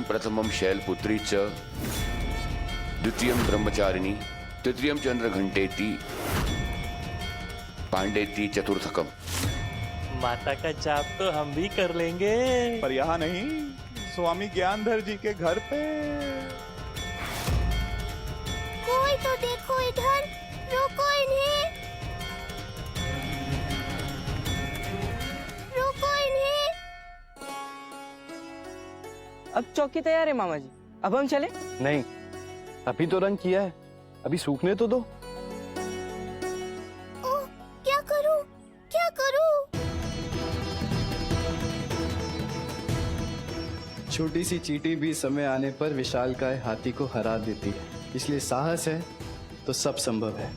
प्रथमं शैलपुत्री च द्वितीयं ब्रह्मचारिणी तृतीयं चंद्रघंटेति पांडेति चतुर्थकम। माता का जाप तो हम भी कर लेंगे, पर यहाँ नहीं, स्वामी ज्ञानधर जी के घर पे। कोई तो देखो इधर, रोको इन्हें, रोको इन्हें। अब चौकी तैयार है मामा जी, अब हम चले? नहीं, अभी तो रंग किया है, अभी सूखने तो दो। ओह, क्या करूं, क्या करूं? छोटी सी चींटी भी समय आने पर विशालकाय हाथी को हरा देती है, इसलिए साहस है तो सब संभव है।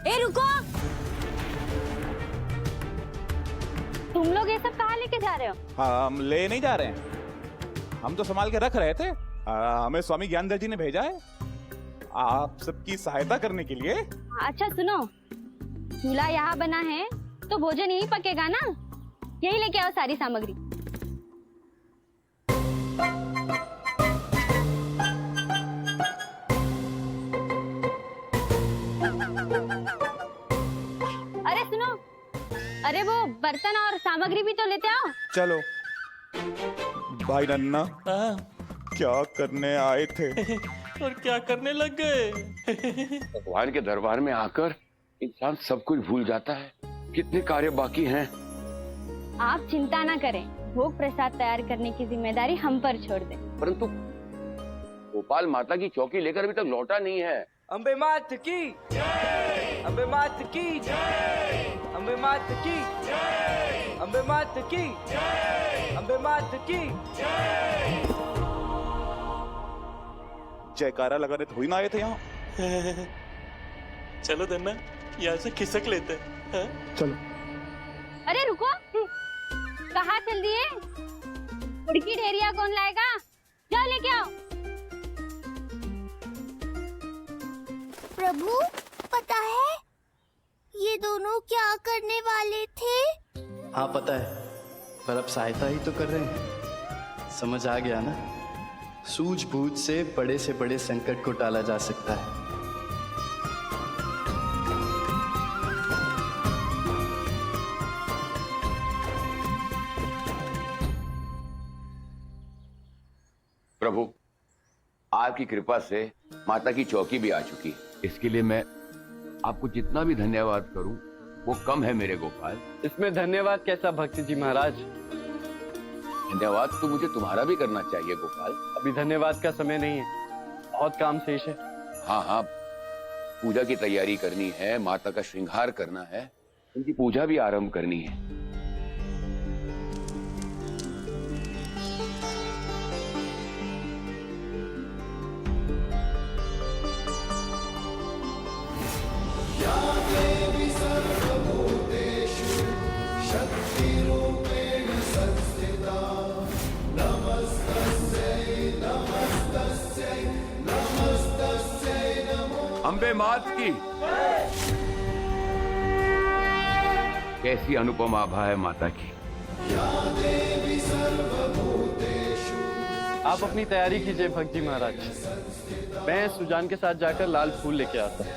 ए रुको, तुम लोग ये सब कहाँ लेके जा रहे हो? हम ले नहीं जा रहे हैं, हम तो संभाल के रख रहे थे। हमें स्वामी ज्ञानधर जी ने भेजा है आप सबकी सहायता करने के लिए। अच्छा सुनो, चूल्हा यहाँ बना है तो भोजन यही पकेगा ना, यही लेके आओ सारी सामग्री। अरे सुनो, अरे वो बर्तन और सामग्री भी तो लेते आओ। चलो भाई नन्ना, हाँ। क्या करने आए थे? और क्या करने लग गए? भगवान के दरबार में आकर इंसान सब कुछ भूल जाता है, कितने कार्य बाकी हैं। आप चिंता ना करें, भोग प्रसाद तैयार करने की जिम्मेदारी हम पर छोड़ दें। परंतु गोपाल माता की चौकी लेकर अभी तक लौटा नहीं है। अम्बे मात की जय, अम्बे मात की जय, अम्बे मात की जय, अम्बे मात की जय, अम्बे मात की जय। जयकारा लगाने थोड़ी ना आए थे यहाँ। चलो धन्ना, यहाँ से खिसक लेते हैं। हाँ? चलो। अरे रुको, कहाँ चल दिए? उड़की ढेरिया कौन लाएगा? जाओ लेके आओ। प्रभु, पता है ये दोनों क्या करने वाले थे? हाँ पता है, पर अब सहायता ही तो कर रहे हैं। समझ आ गया ना, सूझबूझ से बड़े संकट को टाला जा सकता है। प्रभु, आपकी कृपा से माता की चौकी भी आ चुकी है। इसके लिए मैं आपको जितना भी धन्यवाद करूं वो कम है मेरे गोपाल। इसमें धन्यवाद कैसा भक्त जी महाराज? धन्यवाद तो मुझे तुम्हारा भी करना चाहिए गोपाल। अभी धन्यवाद का समय नहीं है, बहुत काम शेष है। हाँ हाँ, पूजा की तैयारी करनी है, माता का श्रृंगार करना है, उनकी पूजा भी आरंभ करनी है। अम्बे मात की कैसी अनुपम आभा है माता की। आप अपनी तैयारी कीजिए भक्त जी महाराज, मैं सुजान के साथ जाकर लाल फूल लेके आता हूँ।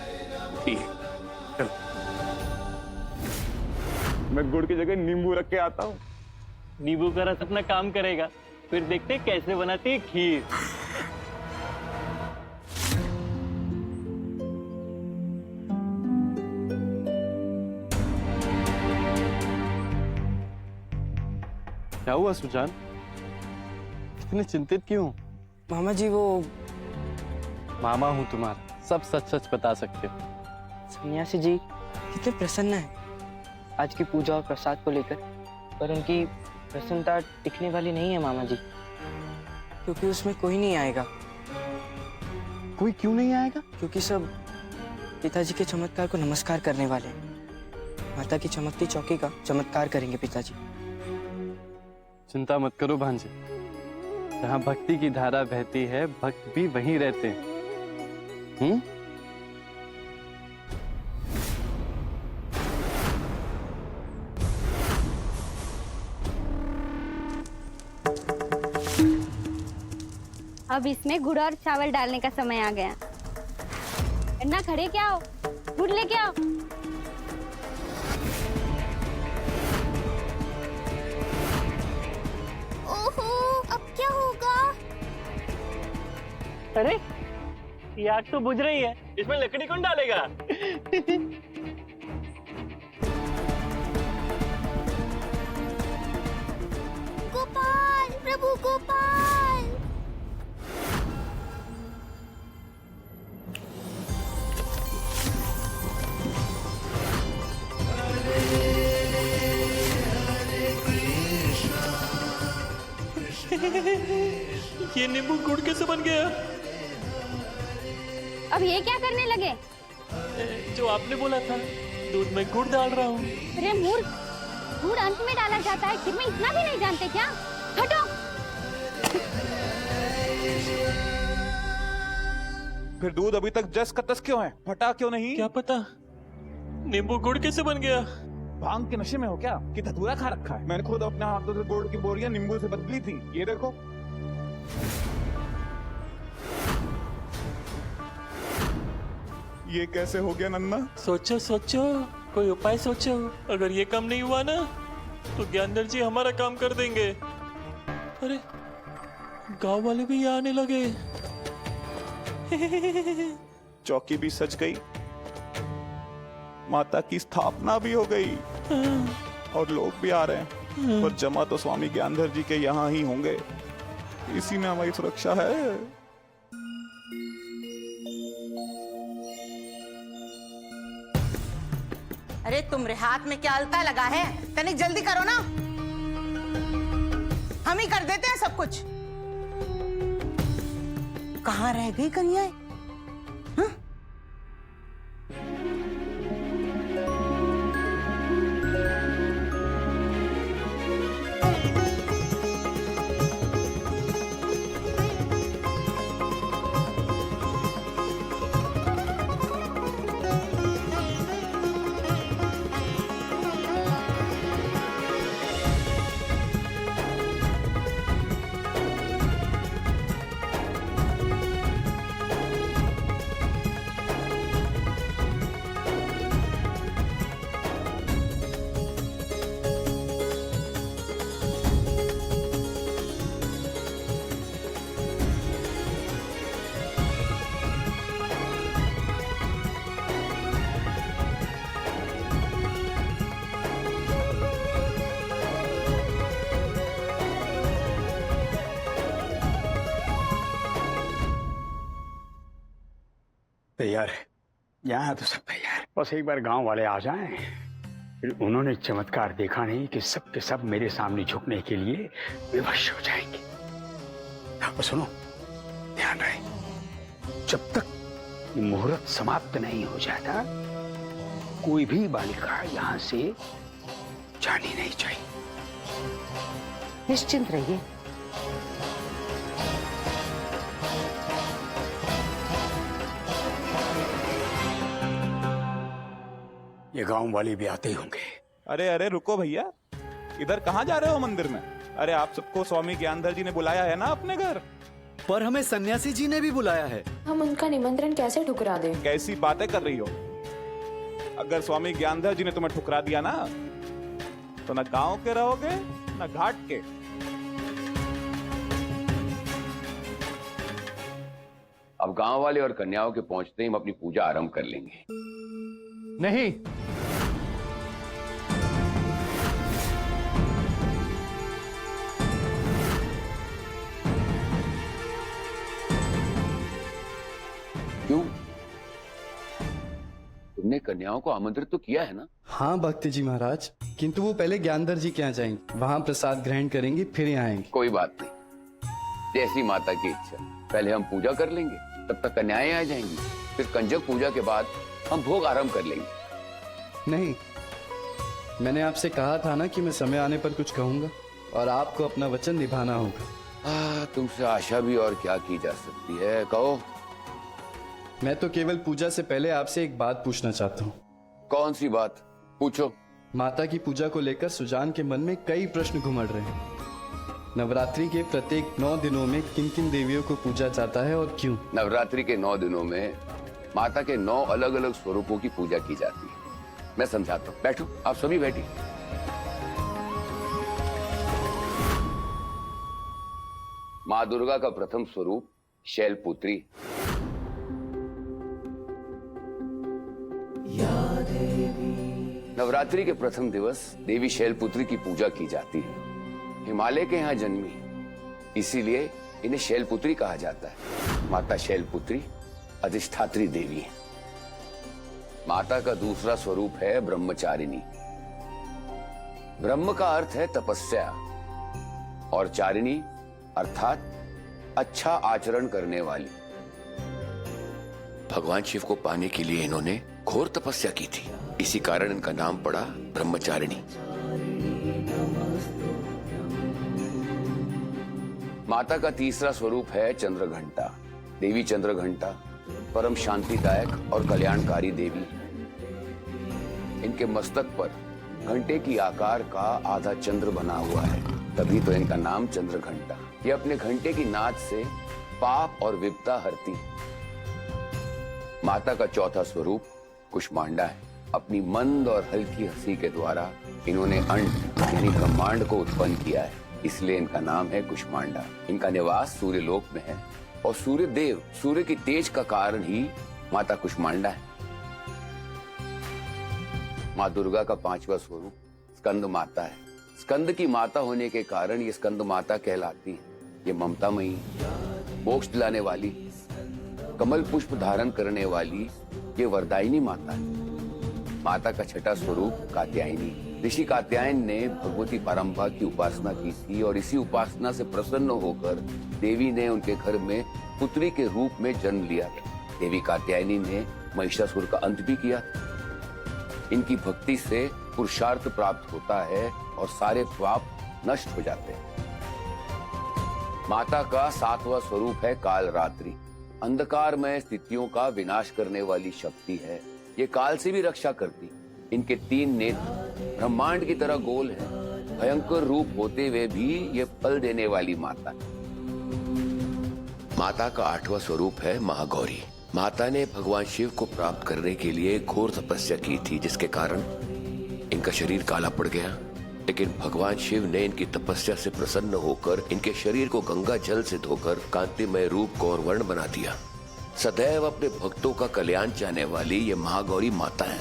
ठीक है, चलो। मैं गुड़ की जगह नींबू रख के आता हूँ। नींबू का रस अपना काम करेगा, फिर देखते कैसे बनाती है खीर। क्या हुआ सुजान, इतने चिंतित क्यों? मामा जी वो मामा हूँ तुम्हारा, सब सच सच बता सकते हो। सन्यासी जी कितने प्रसन्न हैं आज की पूजा और प्रसाद को लेकर, पर उनकी प्रसन्नता टिकने वाली नहीं है मामा जी, क्योंकि उसमें कोई नहीं आएगा। कोई क्यों नहीं आएगा? क्योंकि सब पिताजी के चमत्कार को नमस्कार करने वाले हैं। माता की चमकती चौकी का चमत्कार करेंगे पिताजी। चिंता मत करो भांजे, जहाँ भक्ति की धारा बहती है भक्त भी वहीं रहते हैं। अब इसमें गुड़ और चावल डालने का समय आ गया। अन्ना खड़े क्या हो, गुड़ लेके आओ। ओहो, अब क्या होगा? अरे ये आग तो बुझ रही है, इसमें लकड़ी कौन डालेगा? गोपाल, प्रभु गोपाल। ये नींबू गुड़ कैसे बन गया? अब ये क्या करने लगे? जो आपने बोला था, दूध में गुड़ डाल रहा हूँ। अरे मूर्ख, गुड़ अंत में डाला जाता है, खीर में इतना भी नहीं जानते क्या? हटो। फिर दूध अभी तक जस का तस क्यों है? फटा क्यों नहीं? क्या पता नींबू गुड़ कैसे बन गया? भांग के नशे में हो क्या कि धतूरा खा रखा है? मैंने खुद अपने हाथों से गुड़ की बोरियां नींबू से बदली थी। ये देखो। ये कैसे हो गया नन्ना? सोचो सोचो, कोई उपाय सोचो। अगर ये काम नहीं हुआ ना तो ज्ञानदर जी हमारा काम कर देंगे। अरे गांव वाले भी यहाँ आने लगे। चौकी भी सज गई, माता की स्थापना भी हो गई और लोग भी आ रहे हैं। पर जमा तो स्वामी ज्ञानधर जी के यहाँ ही होंगे, इसी में हमारी सुरक्षा है। अरे तुम्हारे हाथ में क्या अलता लगा है? तनिक जल्दी करो ना, हम ही कर देते हैं सब कुछ। कहाँ रह गई कन्या? तैयार है, यहाँ तो सब तैयार है। बस एक बार गांव वाले आ जाएं, फिर उन्होंने चमत्कार देखा नहीं कि सब के सब मेरे सामने झुकने के लिए विवश हो जाएंगे। अब सुनो, ध्यान रहे, जब तक ये मुहूर्त समाप्त नहीं हो जाता कोई भी बालिका यहाँ से जानी नहीं चाहिए। निश्चिंत रहिए। ये गांव वाले भी आते ही होंगे। अरे अरे रुको भैया, इधर कहाँ जा रहे हो मंदिर में? अरे आप सबको स्वामी ज्ञानधर जी ने बुलाया है ना अपने घर। पर हमें सन्यासी जी ने भी बुलाया है। हम उनका निमंत्रण कैसे ठुकरा दें? कैसी बातें कर रही हो? अगर स्वामी ज्ञानधर जी ने तुम्हें ठुकरा दिया ना तो ना गांव के रहोगे ना घाट के। अब गांव वाले और कन्याओं के पहुंचते ही हम अपनी पूजा आरंभ कर लेंगे। नहीं, क्यों? तुमने कन्याओं को आमंत्रित तो किया है ना? हाँ भक्ति जी महाराज, किंतु वो पहले ज्ञानधर जी के यहाँ जाएंगे, वहाँ प्रसाद ग्रहण करेंगी, फिर यहाँ आएंगे। कोई बात नहीं, जैसी माता की इच्छा। पहले हम पूजा कर लेंगे, तब तक कन्याएं आ जाएंगी, फिर कंजक पूजा के बाद हम भोग आरंभ कर लेंगे। नहीं, मैंने आपसे कहा था ना कि मैं समय आने पर कुछ कहूंगा और आपको अपना वचन निभाना होगा। तुमसे आशा भी और क्या की जा सकती है, कहो। मैं तो केवल पूजा से पहले आपसे एक बात पूछना चाहता हूँ। कौन सी बात? पूछो। माता की पूजा को लेकर सुजान के मन में कई प्रश्न घुमड़ रहे हैं। नवरात्रि के प्रत्येक 9 दिनों में किन किन देवियों को पूजा जाता है और क्यों? नवरात्रि के 9 दिनों में माता के 9 अलग अलग स्वरूपों की पूजा की जाती है। मैं समझाता हूँ, बैठो, आप सभी बैठिए। माँ दुर्गा का प्रथम स्वरूप शैलपुत्री। नवरात्रि के प्रथम दिवस देवी शैलपुत्री की पूजा की जाती है। हिमालय के यहाँ जन्मी, इसीलिए इन्हें शैलपुत्री कहा जाता है। माता शैलपुत्री अधिष्ठात्री देवी है। माता का दूसरा स्वरूप है ब्रह्मचारिणी। ब्रह्म का अर्थ है तपस्या और चारिणी अर्थात अच्छा आचरण करने वाली। भगवान शिव को पाने के लिए इन्होंने घोर तपस्या की थी, इसी कारण इनका नाम पड़ा ब्रह्मचारिणी। माता का तीसरा स्वरूप है चंद्रघंटा। देवी चंद्रघंटा परम शांतिदायक और कल्याणकारी देवी। इनके मस्तक पर घंटे की आकार का आधा चंद्र बना हुआ है, तभी तो इनका नाम चंद्रघंटा। ये अपने घंटे की नाद से पाप और विपदा हरती। माता का चौथा स्वरूप कुष्मांडा है। अपनी मंद और हल्की हंसी के द्वारा इन्होंने अंड यानी ब्रह्मांड को उत्पन्न किया है, इसलिए इनका नाम है कुष्मांडा। इनका निवास सूर्य लोक में है और सूर्य देव सूर्य की तेज का कारण ही माता कुष्मांडा है। माँ दुर्गा का पांचवा स्वरूप स्कंद माता है। स्कंद की माता होने के कारण ये स्कंद माता कहलाती है। ये ममतामयी, मोक्ष दिलाने वाली, कमल पुष्प धारण करने वाली ये वरदायिनी माता है। माता का छठा स्वरूप कात्यायनी। ऋषि कात्यायन ने भगवती पारंबा की उपासना की थी और इसी उपासना से प्रसन्न होकर देवी ने उनके घर में पुत्री के रूप में जन्म लिया। देवी कात्यायनी ने महिषासुर का अंत भी किया। इनकी भक्ति से पुरुषार्थ प्राप्त होता है और सारे पाप नष्ट हो जाते हैं। माता का सातवां स्वरूप है कालरात्रि। अंधकारमय स्थितियों का विनाश करने वाली शक्ति है। ये काल से भी रक्षा करती। इनके 3 नेत्र ब्रह्मांड की तरह गोल है। भयंकर रूप होते हुए भी ये फल देने वाली माता है। माता का 8वां स्वरूप है महागौरी। माता ने भगवान शिव को प्राप्त करने के लिए घोर तपस्या की थी, जिसके कारण इनका शरीर काला पड़ गया। लेकिन भगवान शिव ने इनकी तपस्या से प्रसन्न होकर इनके शरीर को गंगा जल से धोकर कांतिमय रूप को और वर्ण बना दिया। सदैव अपने भक्तों का कल्याण चाहने वाली ये महागौरी माता है।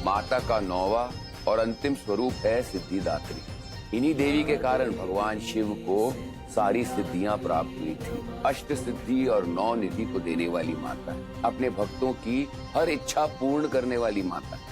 माता का 9वां और अंतिम स्वरूप है सिद्धिदात्री। इन्हीं देवी के कारण भगवान शिव को सारी सिद्धियां प्राप्त हुई थी। अष्ट सिद्धि और 9 निधि को देने वाली माता है। अपने भक्तों की हर इच्छा पूर्ण करने वाली माता है।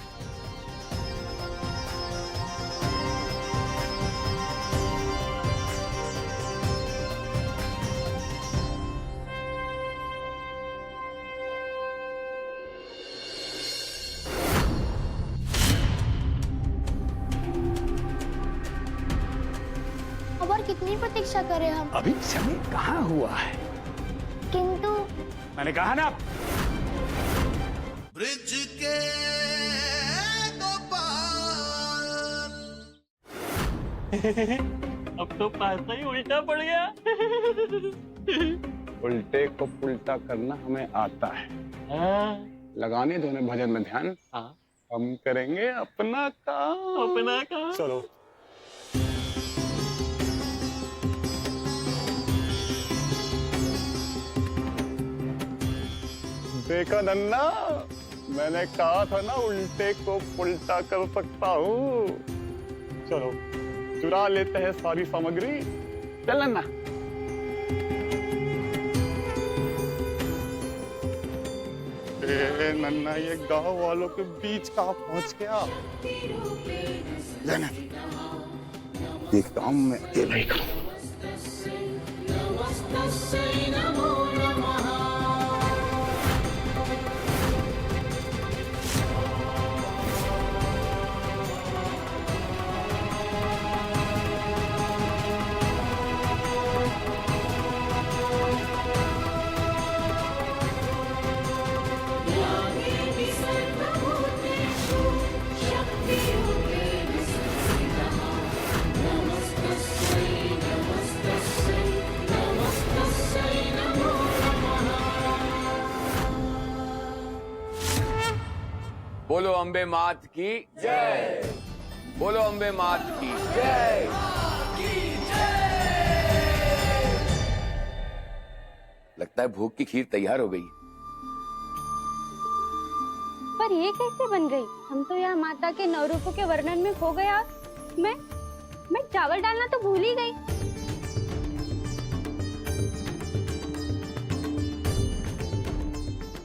अब और कितनी प्रतीक्षा करें हम? अभी समय कहाँ हुआ है? किंतु मैंने कहा ना, ब्रिज के अब तो पासा ही उल्टा पड़ गया। उल्टे को पुल्टा करना हमें आता है। हाँ, लगाने दो ना भजन में ध्यान। हाँ, हम करेंगे अपना काम। अपना काम। चलो। देखा नन्ना, मैंने कहा था ना उल्टे को पुल्टा कर सकता हूँ। चलो चुरा लेते हैं सारी सामग्री। चल नन्ना। नन्ना ये गांव वालों के बीच कहाँ पहुंच गया? लेना देखता हूँ मैं ये नहीं करूँ। बोलो अम्बे मात की जय। बोलो अम्बे मात की जय। लगता है भोग की खीर तैयार हो गई। पर ये कैसे बन गई? हम तो यहाँ माता के नौ रूपों के वर्णन में खो गया। मैं चावल डालना तो भूल ही गई।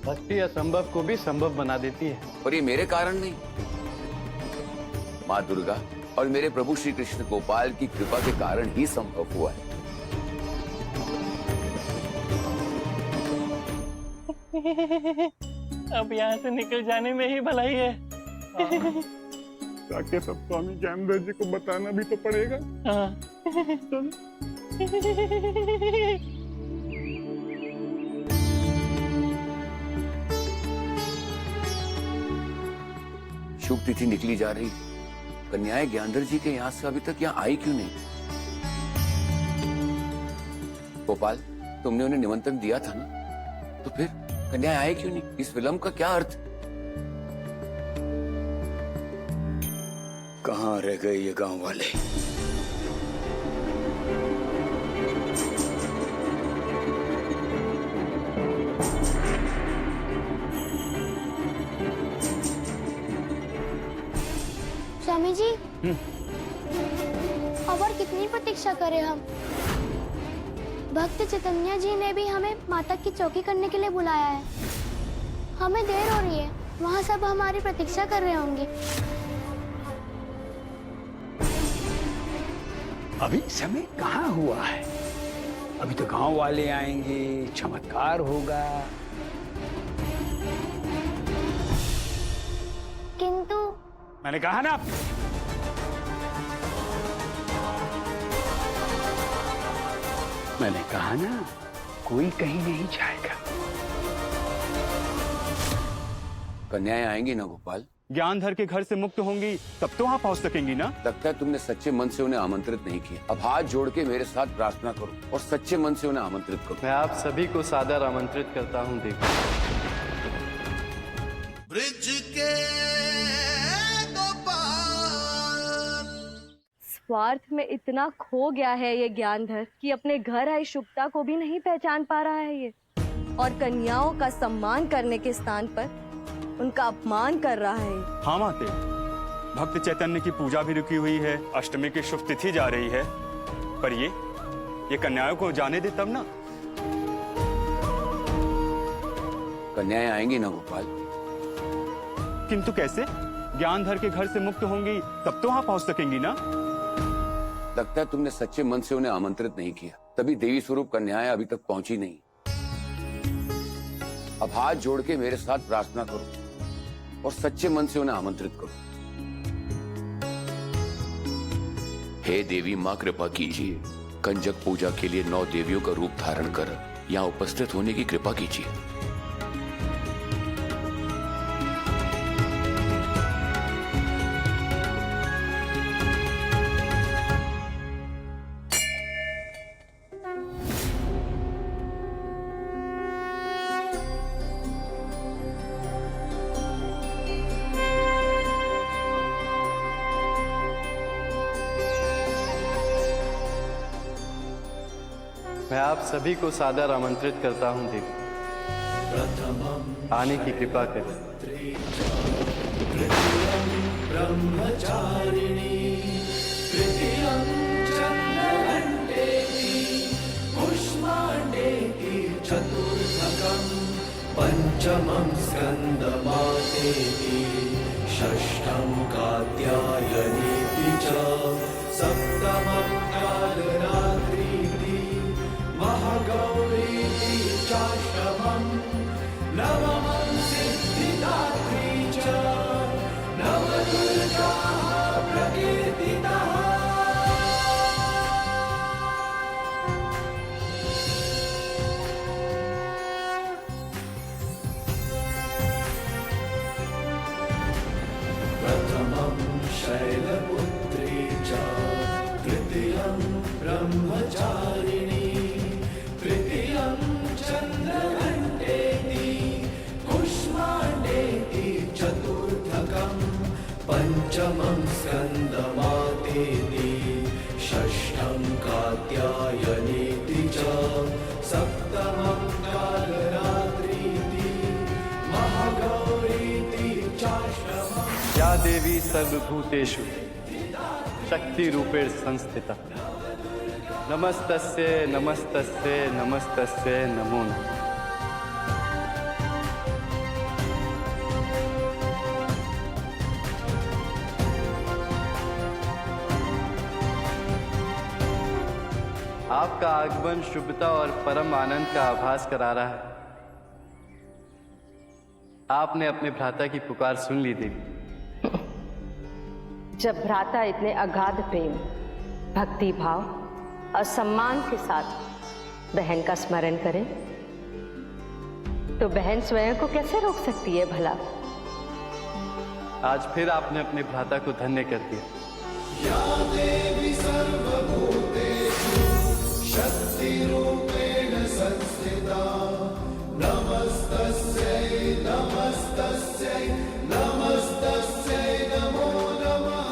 भक्ति असंभव को भी संभव बना देती है। और ये मेरे कारण नहीं, माँ दुर्गा और मेरे प्रभु श्री कृष्ण गोपाल की कृपा के कारण ही संभव हुआ है। अब यहाँ से निकल जाने में ही भलाई है। जाके सब स्वामी ज्ञानदेव जी को बताना भी तो पड़ेगा। हाँ। शुभ तिथि निकली जा रही, कन्याएं ज्ञानधर जी के यहाँ से अभी तक यहाँ आई क्यों नहीं? गोपाल, तुमने उन्हें निमंत्रण दिया था ना, तो फिर कन्याएं आए क्यों नहीं? इस विलंब का क्या अर्थ? कहाँ रह गए ये गांव वाले? स्वामी जी, अब और कितनी प्रतीक्षा करें हम? भक्त चैतन्य जी ने भी हमें माता की चौकी करने के लिए बुलाया है। हमें देर हो रही है, वहाँ सब हमारी प्रतीक्षा कर रहे होंगे। अभी समय कहाँ हुआ है? अभी तो गांव वाले आएंगे, चमत्कार होगा। किंतु मैंने कहा ना, मैंने कहा ना, कोई कहीं नहीं जाएगा। कन्याएं आएंगी ना गोपाल? ज्ञानधर के घर से मुक्त होंगी तब तो वहाँ पहुँच सकेंगी ना। लगता है तुमने सच्चे मन से उन्हें आमंत्रित नहीं किया। अब हाथ जोड़ के मेरे साथ प्रार्थना करो और सच्चे मन से उन्हें आमंत्रित करो। मैं आप सभी को सादर आमंत्रित करता हूँ देवी। ब्रिज के स्वार्थ में इतना खो गया है ये ज्ञानधर कि अपने घर आई शुभता को भी नहीं पहचान पा रहा है ये, और कन्याओं का सम्मान करने के स्थान पर उनका अपमान कर रहा है। हाँ माते, भक्त चैतन्य की पूजा भी रुकी हुई है, अष्टमी की शुभ तिथि जा रही है, पर ये कन्याओं को जाने दे तब ना। कन्याएं आएंगी ना गोपाल? किंतु कैसे? ज्ञानधर के घर से मुक्त होंगी तब तो वहाँ पहुँच सकेंगी ना। लगता है तुमने सच्चे मन से उन्हें आमंत्रित नहीं किया, तभी देवी स्वरूप कन्याएं अभी तक पहुंची नहीं। अब हाथ जोड़ के मेरे साथ प्रार्थना करो और सच्चे मन से उन्हें आमंत्रित करो। हे देवी माँ, कृपा कीजिए। कंजक पूजा के लिए 9 देवियों का रूप धारण कर यहाँ उपस्थित होने की कृपा कीजिए। मैं आप सभी को सादर आमंत्रित करता हूँ देवी। आने की कृपा करें। ब्रह्मचारिणी तृतीयं चन्द्रघण्टेति कुष्माण्डेति चतुर्थकं पंचमं स्कन्दमातेति षष्ठं कात्यायनीति च सप्तमं कालरात्रीति महागौरीति चाष्टमं नवमं सिद्धिदात्री च नवदुर्गाः प्रकीर्तिताः। प्रथमं शैलपुत्री च तृतीयं ब्रह्मचारिणी तृतीयं चन्द्रघण्टेति कुष्माण्डेति चतुर्थकं कात्यायनीति च सप्तमं कालरात्रीति महागौरीति चाष्टमम्। या देवी सर्वभूतेषु शक्ति रूपेण संस्थिता नमस्तस्यै नमस्तस्यै नमस्तस्यै नमो नमः। आपका आगमन शुभता और परम आनंद का आभास करा रहा है। आपने अपने भ्राता की पुकार सुन ली देवी। जब भ्राता इतने अगाध प्रेम, भक्ति भाव और सम्मान के साथ बहन का स्मरण करे तो बहन स्वयं को कैसे रोक सकती है भला। आज फिर आपने अपने भ्राता को धन्य कर दिया। या देवी सर्वभूतेषु शक्तिरूपेण संस्थिता नमस्तस्यै नमस्तस्यै नमस्तस्यै नमो नमः।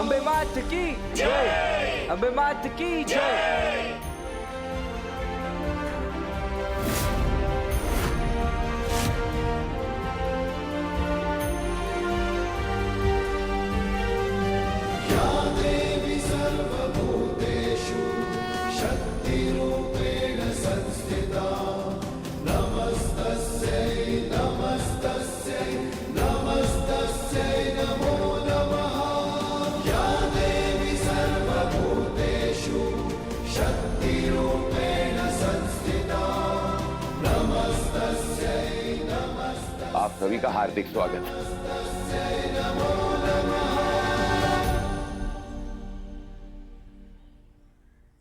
अम्बे मात की जय, अम्बे मात की जय। या देवी सर्वभूतेषु शक्तिरूपेण संस्थिता नमस्तस्यै नमस्तस्यै नमस्तस्यै नमो नमः। या देवी सर्वभूतेषु शक्तिरूपेण संस्थिता नमस्तस्यै नमस्तस्यै आप सभी का हार्दिक स्वागत है। नमो नमः।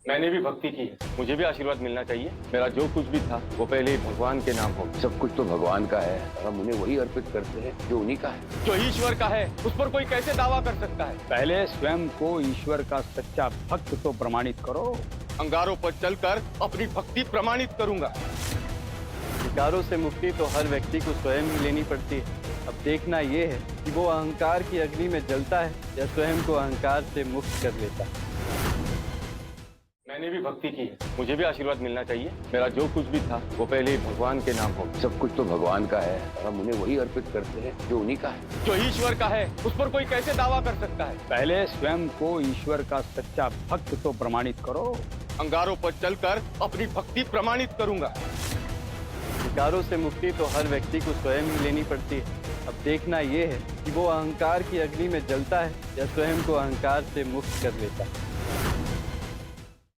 मैंने भी भक्ति की है, मुझे भी आशीर्वाद मिलना चाहिए। मेरा जो कुछ भी था वो पहले ही भगवान के नाम हो। सब कुछ तो भगवान का है, हम उन्हें वही अर्पित करते हैं जो उन्हीं का है। जो ईश्वर का है उस पर कोई कैसे दावा कर सकता है। पहले स्वयं को ईश्वर का सच्चा भक्त तो प्रमाणित करो। अंगारों पर चलकर अपनी भक्ति प्रमाणित करूंगा। विकारों से मुक्ति तो हर व्यक्ति को स्वयं ही लेनी पड़ती है। अब देखना ये है कि वो अहंकार की अग्नि में जलता है या स्वयं को अहंकार से मुक्त कर लेता है। मैंने भी भक्ति की है, मुझे भी आशीर्वाद मिलना चाहिए। मेरा जो कुछ भी था वो पहले ही भगवान के नाम हो। सब कुछ तो भगवान का है, हम उन्हें वही अर्पित करते हैं जो उन्हीं का है। जो ईश्वर का है उस पर कोई कैसे दावा कर सकता है। पहले स्वयं को ईश्वर का सच्चा भक्त तो प्रमाणित करो। अंगारों पर चलकर अपनी भक्ति प्रमाणित करूंगा। विकारों से मुक्ति तो हर व्यक्ति को स्वयं ही लेनी पड़ती है। अब देखना ये है कि वो अहंकार की अग्नि में जलता है या स्वयं को अहंकार से मुक्त कर लेता है।